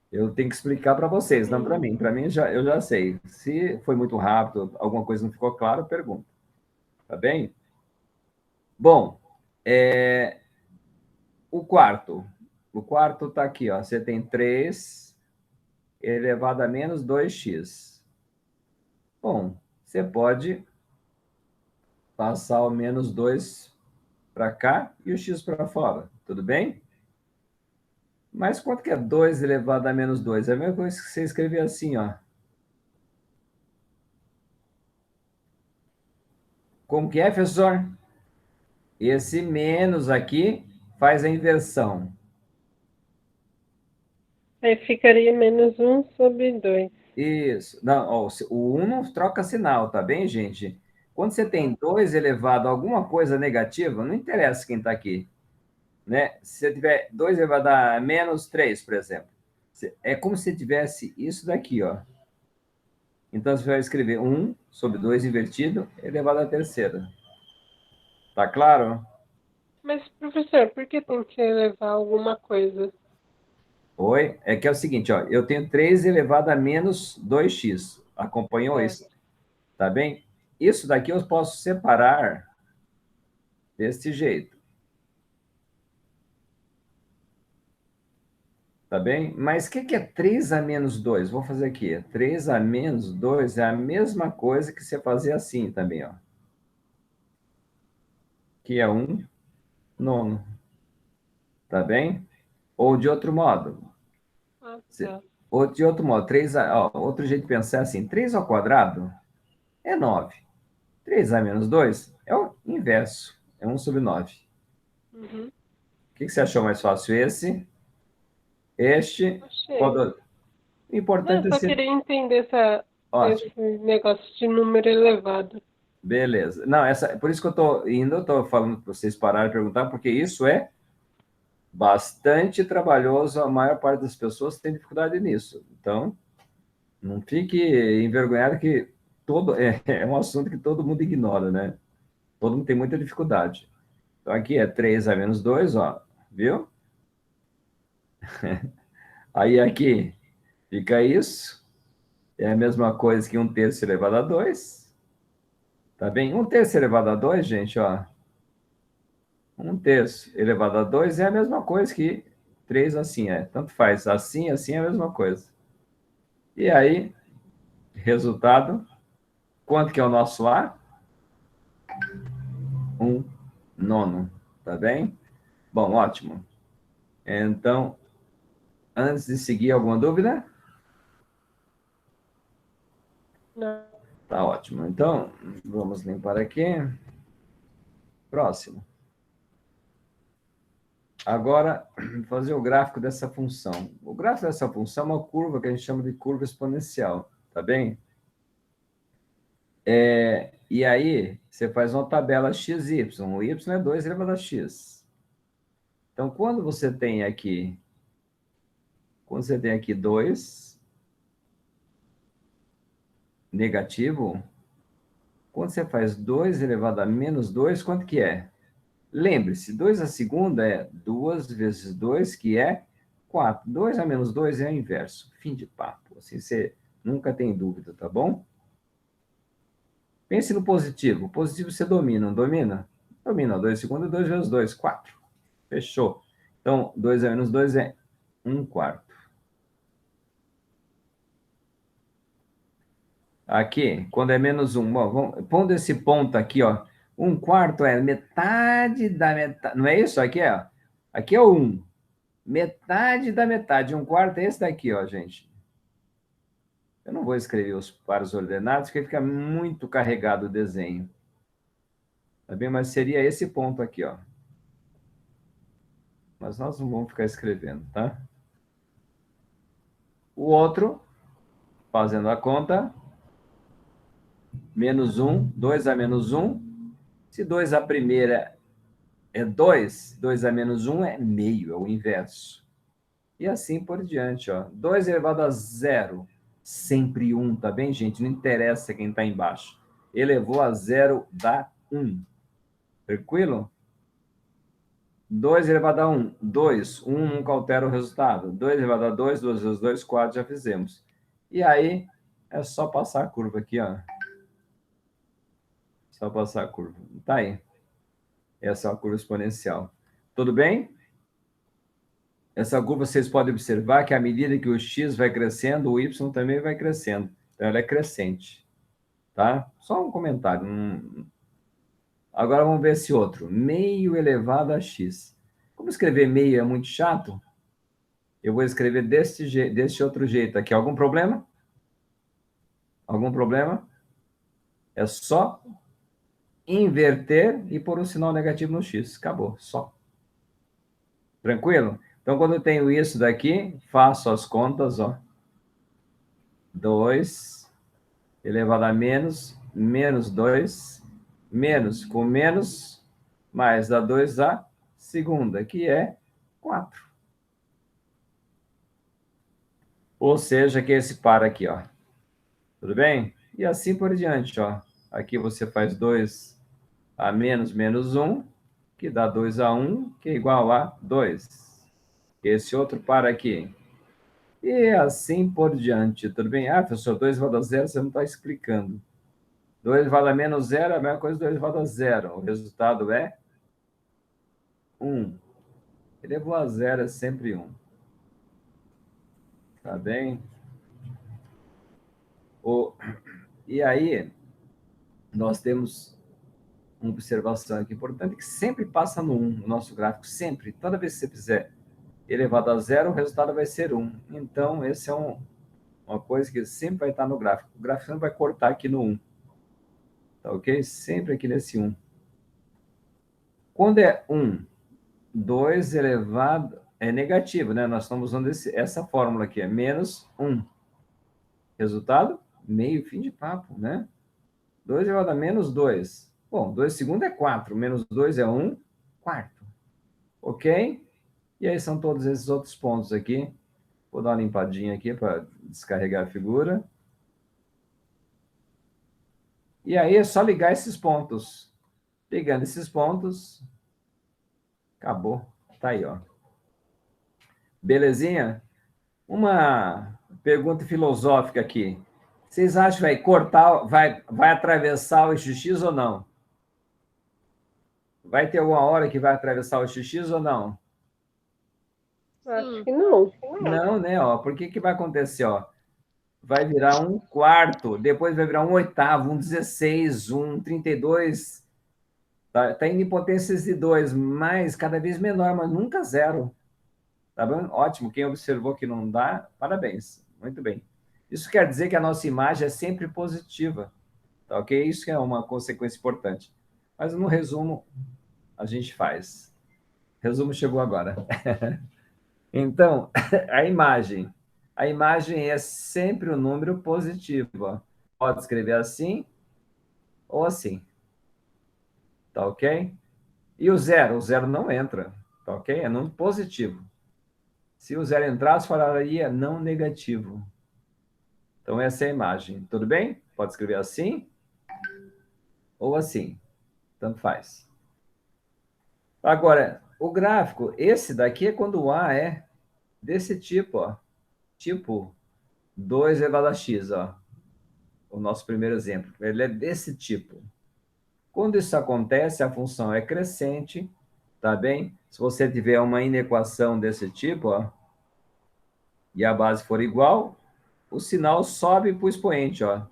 Eu tenho que explicar para vocês, não para mim. Para mim, eu já sei. Se foi muito rápido, alguma coisa não ficou clara, pergunta. Tá bem? Bom, o quarto. O quarto está aqui, ó. Você tem 3 elevado a menos 2x. Bom, você pode passar o menos 2 para cá e o x para fora. Tudo bem? Mas quanto que é 2 elevado a menos 2? É a mesma coisa que você escrever assim, ó. Como que é, professor? Esse menos aqui faz a inversão. Aí ficaria menos 1 sobre 2. Isso. Não, ó, o 1 não troca sinal, tá bem, gente? Quando você tem 2 elevado a alguma coisa negativa, não interessa quem está aqui. Né? Se você tiver 2 elevado a menos 3, por exemplo, é como se tivesse isso daqui, ó. Então, você vai escrever 1 sobre 2 invertido elevado à terceira. Tá claro? Mas, professor, por que tem que elevar alguma coisa? Oi? É que é o seguinte, ó. Eu tenho 3 elevado a menos 2x. Acompanhou É. isso? Tá bem? Isso daqui eu posso separar desse jeito. Tá bem? Mas o que é 3 a menos 2? Vou fazer aqui. 3 a menos 2 é a mesma coisa que você fazer assim também, ó. Que é 1 nono. Tá bem? Ou de outro modo. Ah, tá. Ou de outro modo. 3 outro jeito de pensar é assim. 3 ao quadrado é 9. 3a menos 2 é o inverso. É 1 sobre 9. Uhum. O que você achou mais fácil? Esse? Este? Achei. O Não, eu importante é só ser... queria entender Ótimo. esse negócio de número elevado. Beleza. Não, por isso que eu estou falando para vocês pararem e perguntar, porque isso é bastante trabalhoso. A maior parte das pessoas tem dificuldade nisso. Então, não fique envergonhado que é um assunto que todo mundo ignora, né? Todo mundo tem muita dificuldade. Então, aqui é 3 a menos 2, ó, viu? Aí aqui fica isso. É a mesma coisa que 1/3 elevado a 2. Tá bem? 1/3 elevado a 2, gente, ó. 1/3 elevado a 2 é a mesma coisa que 3 assim, é. Tanto faz. Assim, assim é a mesma coisa. E aí, resultado, quanto que é o nosso A? 1 nono. Tá bem? Bom, ótimo. Então, antes de seguir, alguma dúvida? Não. Tá ótimo. Então, vamos limpar aqui. Próximo. Agora, fazer o gráfico dessa função. O gráfico dessa função é uma curva que a gente chama de curva exponencial, tá bem? E aí, você faz uma tabela x, y. O y é 2 elevado a x. Então, quando você tem aqui 2 negativo, Quando você faz 2 elevado a menos 2, quanto que é? Lembre-se, 2 à segunda é 2 vezes 2, que é 4. 2 a menos 2 é o inverso. Fim de papo. Assim você nunca tem dúvida, tá bom? Pense no positivo. O positivo você domina, não domina? Domina. 2 à segunda, 2 vezes 2, 4. Fechou. Então, 2 a menos 2 é 1 quarto. Aqui, quando é menos 1, pondo esse ponto aqui, ó, 1 quarto é metade da metade, não é isso? Aqui é, ó. Aqui é o 1. Metade da metade. 1 quarto é esse daqui, ó, gente. Eu não vou escrever os pares ordenados, porque fica muito carregado o desenho. Tá bem? Mas seria esse ponto aqui, ó. Mas nós não vamos ficar escrevendo, tá? O outro, fazendo a conta, menos 1, 2 a menos 1. Se 2 a primeira é 2, 2 a menos 1 é meio, é o inverso. E assim por diante, ó. 2 elevado a 0, sempre 1, tá bem, gente? Não interessa quem está embaixo. Elevou a 0, dá 1. Tranquilo? 2 elevado a 1, 2. 1 nunca altera o resultado. 2 elevado a 2, 2 vezes 2, 4, já fizemos. E aí, é só passar a curva aqui, ó. Só passar a curva. Tá aí. Essa é a curva exponencial. Tudo bem? Essa curva, vocês podem observar que à medida que o x vai crescendo, o y também vai crescendo. Então, ela é crescente. Tá? Só um comentário. Agora, vamos ver esse outro. Meio elevado a x. Como escrever meio é muito chato, eu vou escrever deste outro jeito aqui. Algum problema? Algum problema? É só inverter e pôr um sinal negativo no x. Acabou, só. Tranquilo? Então, quando eu tenho isso daqui, faço as contas, ó. 2 elevado a menos 2, menos com menos, mais dá 2 a segunda, que é 4. Ou seja, que esse par aqui, ó. Tudo bem? E assim por diante, ó. Aqui você faz 2 a menos 1, que dá 2 a 1, que é igual a 2. Esse outro par aqui. E assim por diante, tudo bem? Ah, professor, 2 elevado a 0, você não está explicando. 2 elevado a menos 0 é a mesma coisa que 2 elevado a 0. O resultado é 1. Elevou a 0 é sempre 1. Tá bem? E aí, nós temos uma observação aqui importante, que sempre passa no 1, o nosso gráfico, sempre. Toda vez que você fizer elevado a 0, o resultado vai ser 1. Então, esse é uma coisa que sempre vai estar no gráfico. O gráfico sempre vai cortar aqui no 1. Tá ok? Sempre aqui nesse 1. Quando é 1, 2 elevado... É negativo, né? Nós estamos usando essa fórmula aqui, é menos 1. Resultado? Meio, fim de papo, né? 2 elevado a menos 2. Bom, 2 segundo é 4, menos 2 é 1 quarto. Ok? E aí são todos esses outros pontos aqui. Vou dar uma limpadinha aqui para descarregar a figura. E aí é só ligar esses pontos. Ligando esses pontos, acabou. Tá aí, ó. Belezinha? Uma pergunta filosófica aqui. Vocês acham que vai cortar, vai atravessar o eixo X ou não? Vai ter alguma hora que vai atravessar o eixo X ou não? Acho que não. Não, né? Ó, por que vai acontecer? Ó? Vai virar 1 quarto, depois vai virar 1 oitavo, 1 16, 1 32. Tá indo em potências de 2, mas cada vez menor, mas nunca zero. Tá bom? Ótimo. Quem observou que não dá, parabéns. Muito bem. Isso quer dizer que a nossa imagem é sempre positiva. Tá ok? Isso é uma consequência importante. Mas no resumo, a gente faz. Resumo chegou agora. Então, a imagem. A imagem é sempre um número positivo. Ó. Pode escrever assim ou assim. Tá ok? E o zero não entra. Tá ok? É número positivo. Se o zero entrasse, falaria não negativo. Então, essa é a imagem. Tudo bem? Pode escrever assim. ou assim, tanto faz. Agora, o gráfico, esse daqui é quando o A é desse tipo, ó, tipo 2 elevado a x, ó, o nosso primeiro exemplo, ele é desse tipo. Quando isso acontece, a função é crescente, tá bem? Se você tiver uma inequação desse tipo, ó, e a base for igual, o sinal sobe para o expoente, ó. O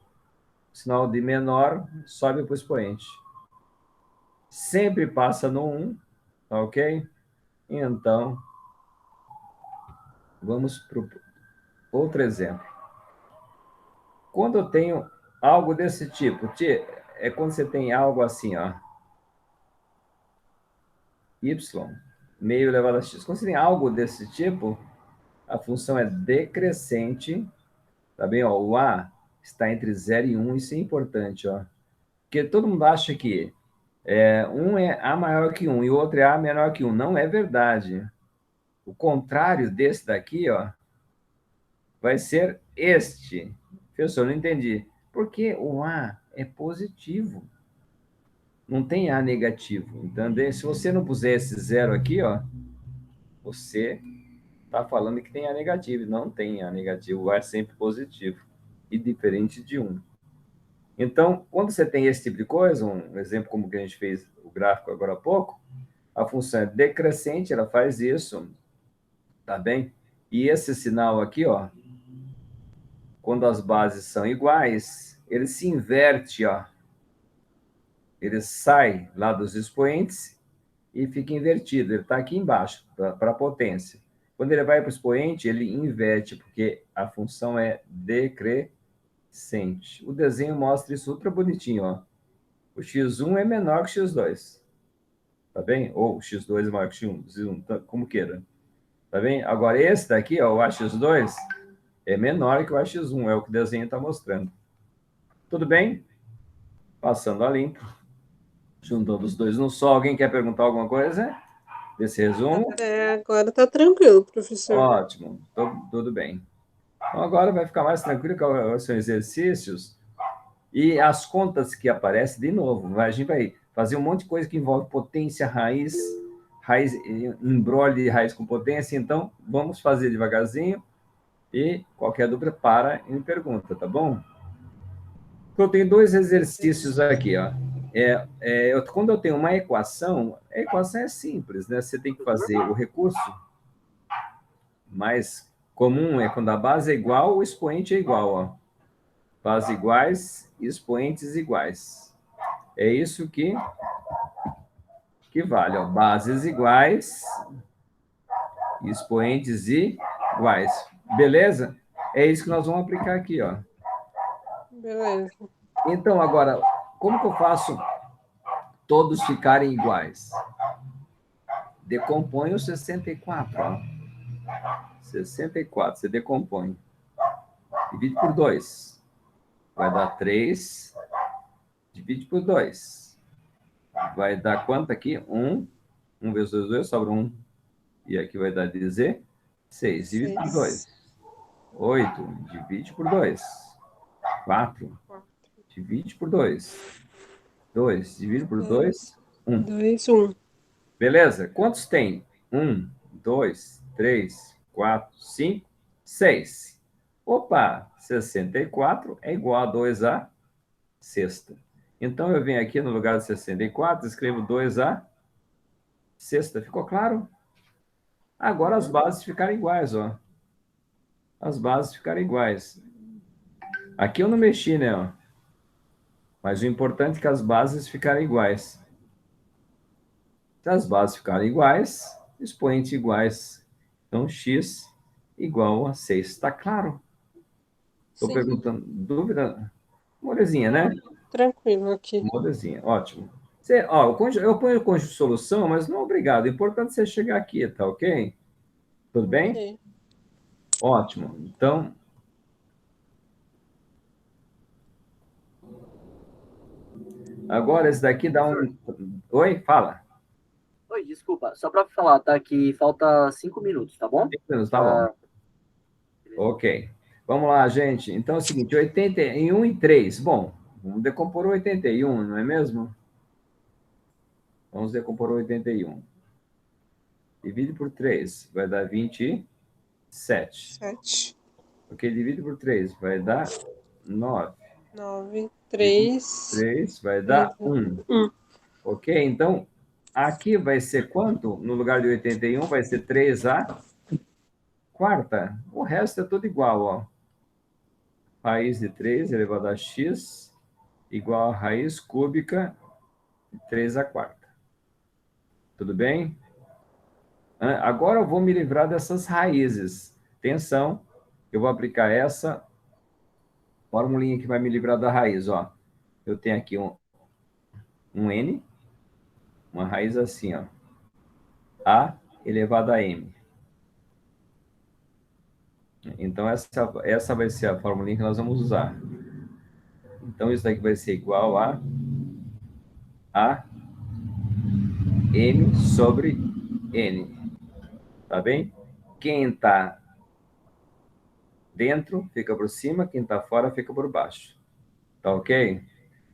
sinal de menor sobe para o expoente. Sempre passa no 1, ok? Então, vamos para outro exemplo. Quando eu tenho algo desse tipo, é quando você tem algo assim, ó, y, meio elevado a x. Quando você tem algo desse tipo, a função é decrescente, tá bem? Ó, o a está entre 0 e 1, isso é importante, ó. Porque todo mundo acha que um é a maior que 1 e o outro é a menor que 1. Não é verdade. O contrário desse daqui, ó, vai ser este. Professor, não entendi. Porque o a é positivo. Não tem A negativo, entendeu? Se você não puser esse zero aqui, ó, você está falando que tem A negativo. Não tem A negativo, o A é sempre positivo. E diferente de 1. Então, quando você tem esse tipo de coisa, um exemplo como que a gente fez o gráfico agora há pouco, a função é decrescente, ela faz isso, tá bem? E esse sinal aqui, ó, quando as bases são iguais, ele se inverte, ó. Ele sai lá dos expoentes e fica invertido. Ele está aqui embaixo, para a potência. Quando ele vai para o expoente, ele inverte, porque a função é decrescente. O desenho mostra isso ultra bonitinho, ó. O x1 é menor que o x2. Tá bem? Ou o x2 é maior que o x1, como queira. Tá bem? Agora, esse daqui, ó, o AX2, é menor que o AX1, é o que o desenho está mostrando. Tudo bem? Passando a limpo. Juntando os dois no só. Alguém quer perguntar alguma coisa desse resumo? Agora tá tranquilo, professor. Ótimo, tudo bem. Então, agora vai ficar mais tranquilo com os seus exercícios e as contas que aparecem de novo. A gente vai fazer um monte de coisa que envolve potência, raiz, embrolho de raiz com potência. Então, vamos fazer devagarzinho e qualquer dúvida para e me pergunta, tá bom? Eu tenho dois exercícios aqui, ó. Quando eu tenho uma equação, a equação é simples, né? Você tem que fazer o recurso mais comum, é quando a base é igual, o expoente é igual, ó. Bases iguais, expoentes iguais. É isso que vale, ó. Bases iguais, expoentes iguais. Beleza? É isso que nós vamos aplicar aqui, ó. Beleza. Então, agora, como que eu faço todos ficarem iguais? Decompõe o 64, ó. 64, você decompõe. Divide por 2. Vai dar 3. Divide por 2. Vai dar quanto aqui? 1. 1 vezes 2, 2, sobra 1. E aqui vai dar 16. Divide por 2. 8. Divide por 2. 4. Divide por 2. 2. Divide por 2. 1. 2, 1. Beleza? Quantos tem? 1, 2, 3, 4, 5, 6. Opa, 64 é igual a 2 a sexta. Então, eu venho aqui no lugar de 64, escrevo 2 a sexta. Ficou claro? Agora as bases ficaram iguais, ó. As bases ficaram iguais. Aqui eu não mexi, né? Ó. Mas o importante é que as bases ficaram iguais. Se as bases ficarem iguais, expoentes iguais. Então, x igual a 6. Está claro? Estou perguntando. Dúvida? Molezinha, né? Tranquilo aqui. Molezinha, ótimo. Eu ponho o cônjuge de solução, mas não obrigado. O importante é você chegar aqui, tá ok? Tudo bem? Ok. Ótimo. Então, agora esse daqui dá um... Oi? Fala. Oi, desculpa. Só para falar, tá? Que falta 5 minutos, tá bom? 5 minutos, tá bom. Ok. Vamos lá, gente. Então é o seguinte, 81 e 3. Bom, Vamos decompor o 81, não é mesmo? Vamos decompor o 81. Divide por 3, vai dar 27. 7, Ok, divide por 3, vai dar 9. 9, Divide por 3, 3, vai dar 1. 1. Ok, então, aqui vai ser quanto? No lugar de 81, vai ser 3A quarta. O resto é tudo igual, ó. Raiz de 3 elevado a x igual a raiz cúbica de 3 a quarta. Tudo bem? Agora eu vou me livrar dessas raízes. Atenção, eu vou aplicar essa formulinha que vai me livrar da raiz, ó. Eu tenho aqui um n, uma raiz assim, ó. A elevado a m. Então, essa vai ser a formulinha que nós vamos usar. Então, isso daqui vai ser igual a m sobre n. Tá bem? Quem está dentro fica por cima, quem está fora fica por baixo. Tá ok?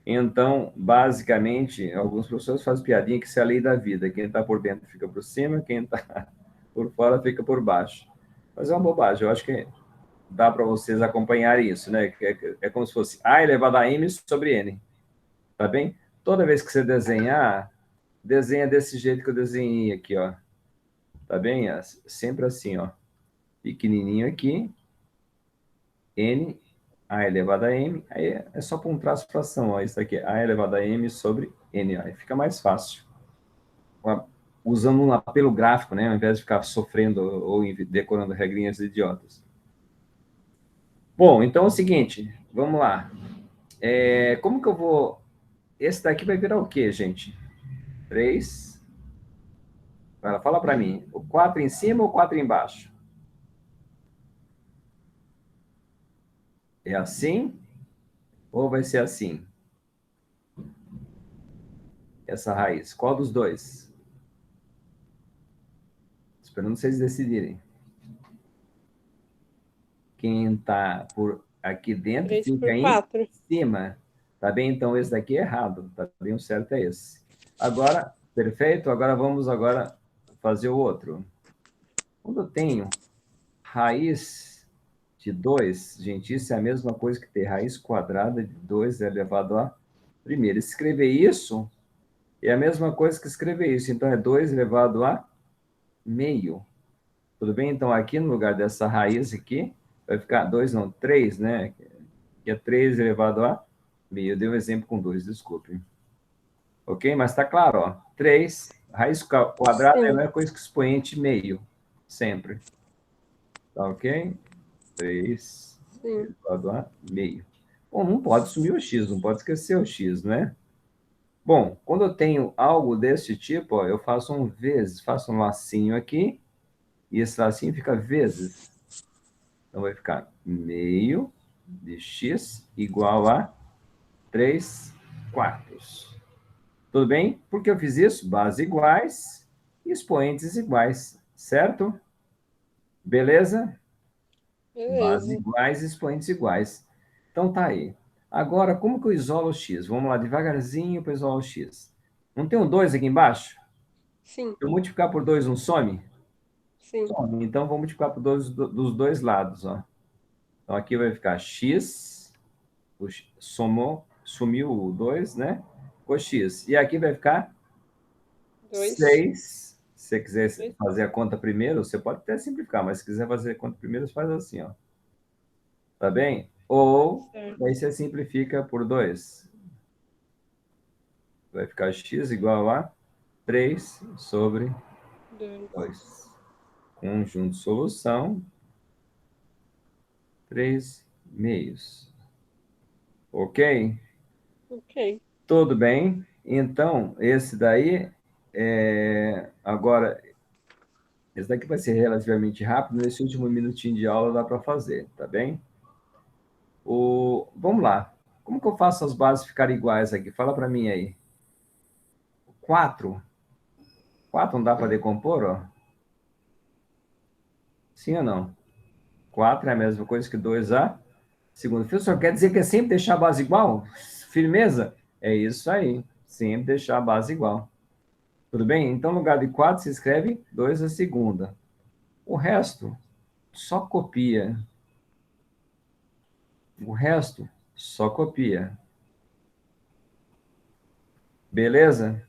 Então, basicamente, alguns professores fazem piadinha que isso é a lei da vida. Quem está por dentro fica por cima, quem está por fora fica por baixo. Mas é uma bobagem. Eu acho que dá para vocês acompanharem isso, né? É como se fosse A elevado a M sobre N. Tá bem? Toda vez que você desenhar, desenha desse jeito que eu desenhei aqui, ó. Tá bem? Sempre assim, ó. Pequenininho aqui. N, A elevado a M. Aí é só para um traço fração, ó. Isso aqui é A elevado a M sobre N. Aí fica mais fácil. Usando um apelo gráfico, né? Ao invés de ficar sofrendo ou decorando regrinhas idiotas. Bom, então é o seguinte, vamos lá. Como que eu vou... Esse daqui vai virar o quê, gente? 3. Fala para mim. O 4 em cima ou o 4 embaixo? É assim? Ou vai ser assim? Essa raiz. Qual dos dois? Esperando vocês decidirem. Quem está por aqui dentro 3 fica por em 4. cima. Tá bem? Então, esse daqui é errado. Tá bem? O certo é esse. Agora, perfeito? Agora vamos fazer o outro. Quando eu tenho raiz de 2, gente, isso é a mesma coisa que ter raiz quadrada de 2 elevado a primeiro. Escrever isso é a mesma coisa que escrever isso. Então, é 2 elevado a meio. Tudo bem? Então, aqui no lugar dessa raiz aqui, vai ficar 2, não, 3, né? Que é 3 elevado a meio. Eu dei um exemplo com 2, desculpe. Ok? Mas está claro, ó. 3, raiz quadrada é a mesma coisa que expoente meio. Sempre. Tá ok? 3 elevado a meio. Bom, não pode sumir o x, não pode esquecer o x, né? Bom, quando eu tenho algo desse tipo, ó, eu faço faço um lacinho aqui, e esse lacinho fica vezes. Então, vai ficar meio de x igual a 3 quartos. Tudo bem? Por que eu fiz isso? Bases iguais e expoentes iguais, certo? Beleza? Bases Beleza. iguais e expoentes iguais. Então, tá aí. Agora, como que eu isolo o x? Vamos lá, devagarzinho para isolar o x. Não tem um 2 aqui embaixo? Sim, Se eu multiplicar por 2, não some? sim. Some. Então, vou multiplicar por 2 dos dois lados, ó. Então, aqui vai ficar x, sumiu o 2, né? Com x. E aqui vai ficar 2. 6. Se você quiser 2. fazer a conta primeiro, você pode até simplificar, mas se quiser fazer a conta primeiro, você faz assim, ó. Tá bem? Ou, Certo. aí você simplifica por 2. Vai ficar x igual a 3 sobre 2. 2. Conjunto de solução, 3 meios. Ok? Ok. Tudo bem. Então, esse daí, agora, esse daqui vai ser relativamente rápido. Nesse último minutinho de aula dá para fazer, tá bem? Vamos lá. Como que eu faço as bases ficarem iguais aqui? Fala para mim aí. 4. 4 não dá para decompor, ó? Sim ou não? 4 é a mesma coisa que 2A. Segundo, professor, quer dizer que é sempre deixar a base igual? Firmeza? É isso aí. Sempre deixar a base igual. Tudo bem? Então, no lugar de 4, se escreve 2 a segunda. O resto, só copia. O resto, só copia. Beleza?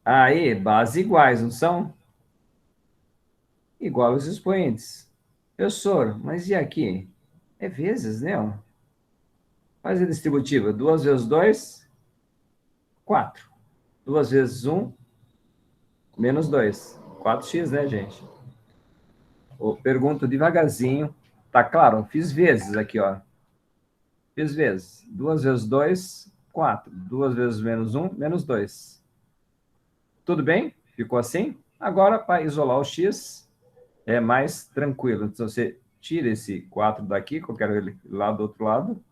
Aí, bases iguais, não são? Igual os expoentes. Professor, mas e aqui? É vezes, né? Ó. Faz a distributiva. 2 vezes 2, 4. 2 vezes 1, menos 2. 4x, né, gente? Eu pergunto devagarzinho. Tá claro? Eu fiz vezes aqui, ó. Fiz vezes. 2 vezes 2, 4. 2 vezes menos 1, menos 2. Tudo bem? Ficou assim? Agora, para isolar o x, é mais tranquilo. Então, você tira esse 4 daqui, que eu quero ele lá do outro lado.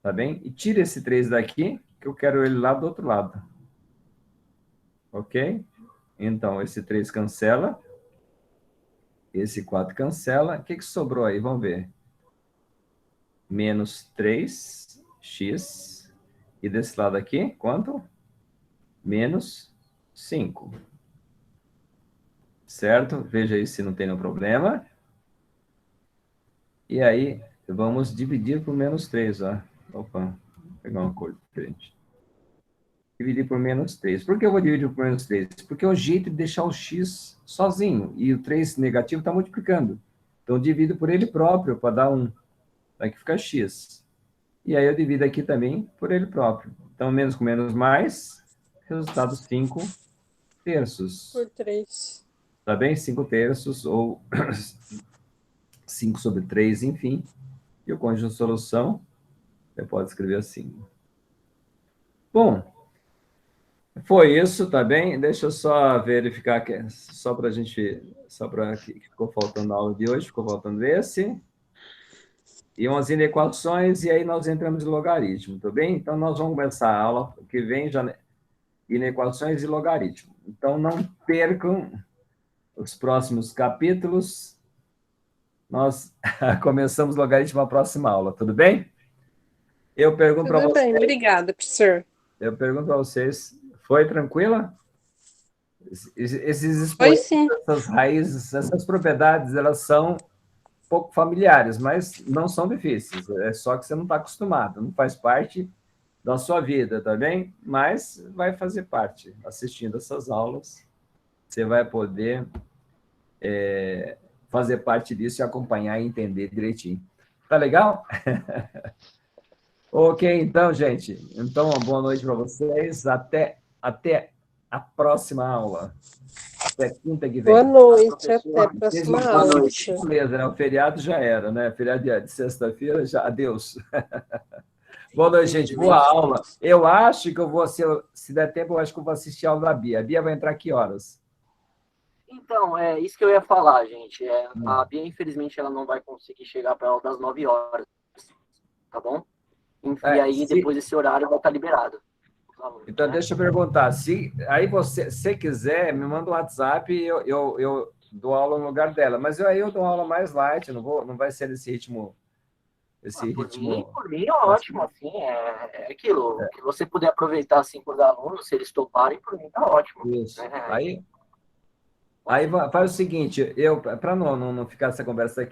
Tá bem? E tira esse 3 daqui, que eu quero ele lá do outro lado. Ok? Então, esse 3 cancela. Esse 4 cancela. O que, que sobrou aí? Vamos ver. Menos 3x. E desse lado aqui, quanto? Menos 5. Certo? Veja aí se não tem nenhum problema. E aí, vamos dividir por menos 3, ó. Opa, vou pegar uma cor diferente. Dividir por menos 3. Por que eu vou dividir por menos 3? Porque é o jeito de deixar o x sozinho. E o 3 negativo está multiplicando. Então, eu divido por ele próprio, para dar 1. Aqui fica x. E aí, eu divido aqui também por ele próprio. Então, menos com menos mais, resultado 5 terços. Por 3. Tá bem? 5 terços, ou 5 sobre 3, enfim. E o cônjuge de solução, você pode escrever assim. Bom, foi isso, tá bem? Deixa eu só verificar aqui, só para a gente, só para que ficou faltando na aula de hoje, ficou faltando esse. E umas inequações, e aí nós entramos em logaritmo, tá bem? Então, nós vamos começar a aula que vem já inequações e logaritmo. Então, não percam os próximos capítulos. Nós começamos logaritmo na próxima aula, tudo bem? Eu pergunto para Tudo vocês. bem, obrigada, professor. Eu pergunto para vocês, foi tranquila? Esses Foi expoentes, sim. essas raízes, essas propriedades, elas são pouco familiares, mas não são difíceis. É só que você não está acostumado, não faz parte da sua vida, tá bem? Mas vai fazer parte. Assistindo essas aulas, você vai poder fazer parte disso e acompanhar e entender direitinho. Tá legal? Ok, então, gente. Então, uma boa noite para vocês. Até a próxima aula. Até quinta que vem. Boa noite, até a próxima aula. Beleza, né? O feriado já era, né? Feriado de sexta-feira, já. Adeus. Boa noite, gente. Boa aula. Eu acho que eu vou, se der tempo, eu acho que eu vou assistir a aula da Bia. A Bia vai entrar que horas? Então, é isso que eu ia falar, gente. A Bia, infelizmente, ela não vai conseguir chegar para ela das 9 horas, tá bom? E aí, depois desse horário, vai estar liberado. Então, né? Deixa eu perguntar. Se aí você quiser, me manda um WhatsApp e eu dou aula no lugar dela. Mas aí eu dou aula mais light, não vai ser nesse ritmo. Por mim é ótimo, assim, é aquilo. Que você puder aproveitar assim com os alunos, se eles toparem, por mim tá ótimo. Isso. Aí faz o seguinte, para não ficar essa conversa aqui,